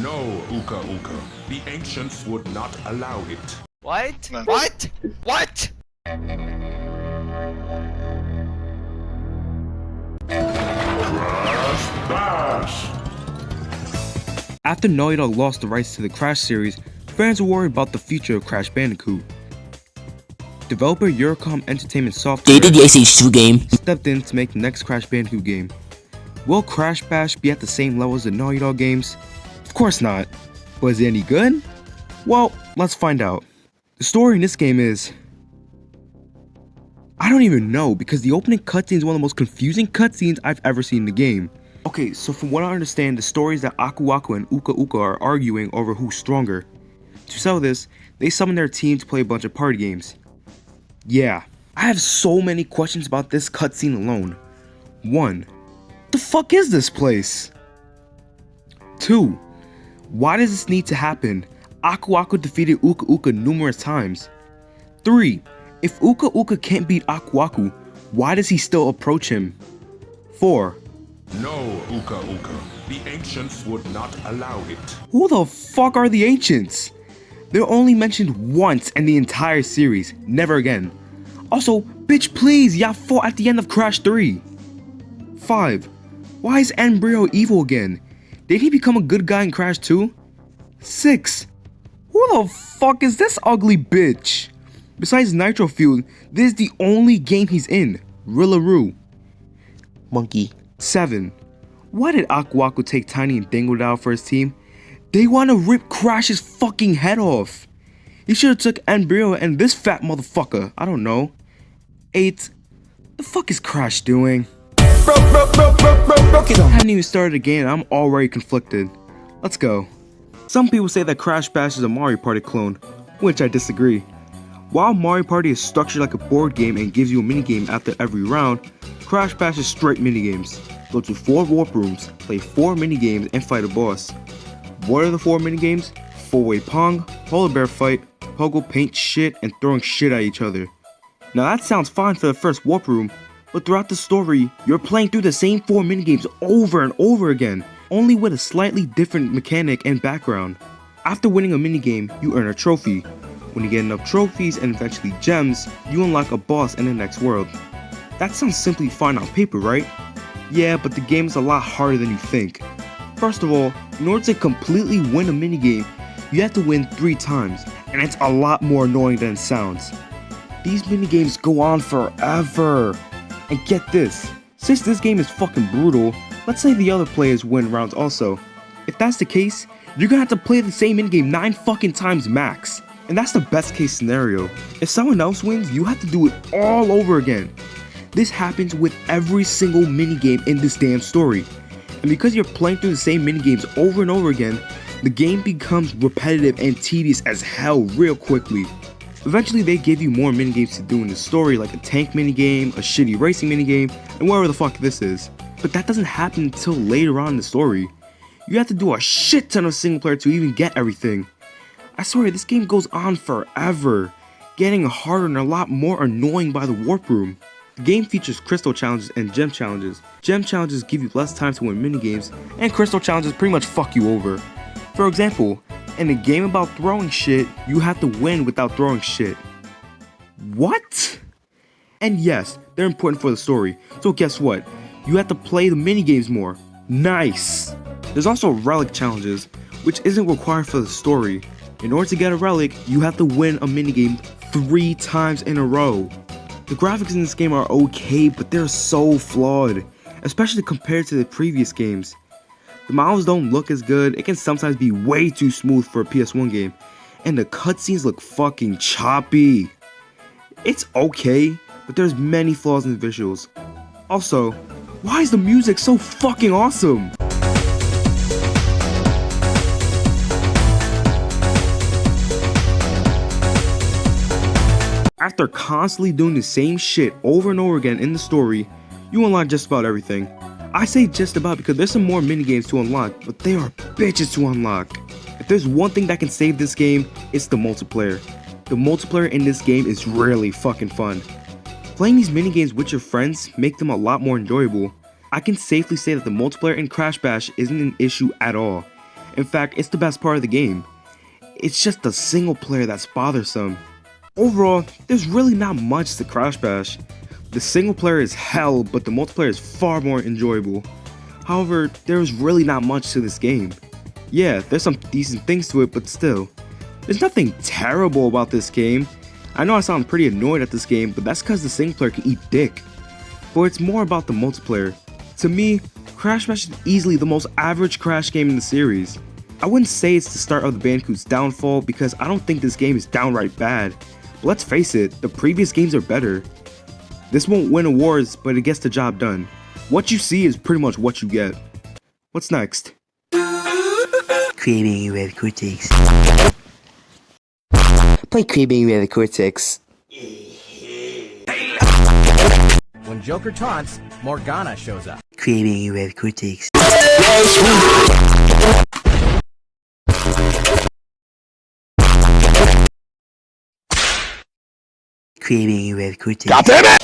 No, Uka Uka. The ancients would not allow it. What? What? What? Crash Bash! After Naughty Dog lost the rights to the Crash series, fans were worried about the future of Crash Bandicoot. Developer Eurocom Entertainment Software They did the SH2 game. stepped in to make the next Crash Bandicoot game. Will Crash Bash be at the same level as the Naughty Dog games? Of course not. But is it any good? Well, let's find out. The story in this game is... I don't even know, because the opening cutscene is one of the most confusing cutscenes I've ever seen in the game. Okay, so from what I understand, the story is that Aku Aku and Uka Uka are arguing over who's stronger. To settle this, they summon their team to play a bunch of party games. Yeah, I have so many questions about this cutscene alone. 1. The fuck is this place? 2. Why does this need to happen? Aku Aku defeated Uka Uka numerous times. 3. If Uka Uka can't beat Aku Aku, why does he still approach him? 4. No, Uka Uka. The ancients would not allow it. Who the fuck are the ancients? They're only mentioned once in the entire series, never again. Also, bitch please, y'all fought at the end of Crash 3. 5. Why is Embryo evil again? Did he become a good guy in Crash 2? 6. Who the fuck is this ugly bitch? Besides Nitro Fuel, this is the only game he's in, Rillaroo. Monkey. 7. Why did Aku Aku take Tiny and Dingodile for his team? They want to rip Crash's fucking head off. He should have took Embryo and this fat motherfucker, I don't know. 8. The fuck is Crash doing? Broke it I on. haven't even started the game and I'm already conflicted. Let's go. Some people say that Crash Bash is a Mario Party clone, which I disagree. While Mario Party is structured like a board game and gives you a minigame after every round, Crash Bash is straight minigames. Go to 4 warp rooms, play 4 minigames, and fight a boss. What are the 4 minigames? 4-way pong, polar bear fight, pogo paint shit, and throwing shit at each other. Now that sounds fine for the first warp room, but throughout the story, you're playing through the same 4 minigames over and over again, only with a slightly different mechanic and background. After winning a minigame, you earn a trophy. When you get enough trophies and eventually gems, you unlock a boss in the next world. That sounds simply fine on paper, right? Yeah, but the game is a lot harder than you think. First of all, in order to completely win a minigame, you have to win 3 times, and it's a lot more annoying than it sounds. These minigames go on forever. And get this, since this game is fucking brutal, let's say the other players win rounds also. If that's the case, you're gonna have to play the same minigame 9 fucking times max. And that's the best case scenario. If someone else wins, you have to do it all over again. This happens with every single minigame in this damn story. And because you're playing through the same minigames over and over again, the game becomes repetitive and tedious as hell real quickly. Eventually they give you more minigames to do in the story, like a tank minigame, a shitty racing minigame, and whatever the fuck this is. But that doesn't happen until later on in the story. You have to do a shit ton of single player to even get everything. I swear this game goes on forever, getting harder and a lot more annoying by the warp room. The game features crystal challenges and gem challenges. Gem challenges give you less time to win minigames, and crystal challenges pretty much fuck you over. For example, in a game about throwing shit, you have to win without throwing shit. What? And yes, they're important for the story, so guess what? You have to play the minigames more. Nice! There's also relic challenges, which isn't required for the story. In order to get a relic, you have to win a minigame 3 times in a row. The graphics in this game are okay, but they're so flawed, especially compared to the previous games. The models don't look as good, it can sometimes be way too smooth for a PS1 game, and the cutscenes look fucking choppy. It's okay, but there's many flaws in the visuals. Also, why is the music so fucking awesome? After constantly doing the same shit over and over again in the story, you unlock just about everything. I say just about because there's some more minigames to unlock, but they are bitches to unlock. If there's one thing that can save this game, it's the multiplayer. The multiplayer in this game is really fucking fun. Playing these minigames with your friends make them a lot more enjoyable. I can safely say that the multiplayer in Crash Bash isn't an issue at all. In fact, it's the best part of the game. It's just the single player that's bothersome. Overall, there's really not much to Crash Bash. The single player is hell, but the multiplayer is far more enjoyable. However, there's really not much to this game. Yeah, there's some decent things to it, but still. There's nothing terrible about this game. I know I sound pretty annoyed at this game, but that's because the single player can eat dick. But it's more about the multiplayer. To me, Crash Bash is easily the most average Crash game in the series. I wouldn't say it's the start of the Bandicoot's downfall because I don't think this game is downright bad. But let's face it, the previous games are better. This won't win awards, but it gets the job done. What you see is pretty much what you get. What's next? Crehbehndecuutdewrathucoretix. Play Crehbehndecuutdewrathucoretix. When Joker taunts, Morgana shows up. Crehbehndecuutdewrathucoretix. Crehbehndecuutdewrathucoretix. God damn it!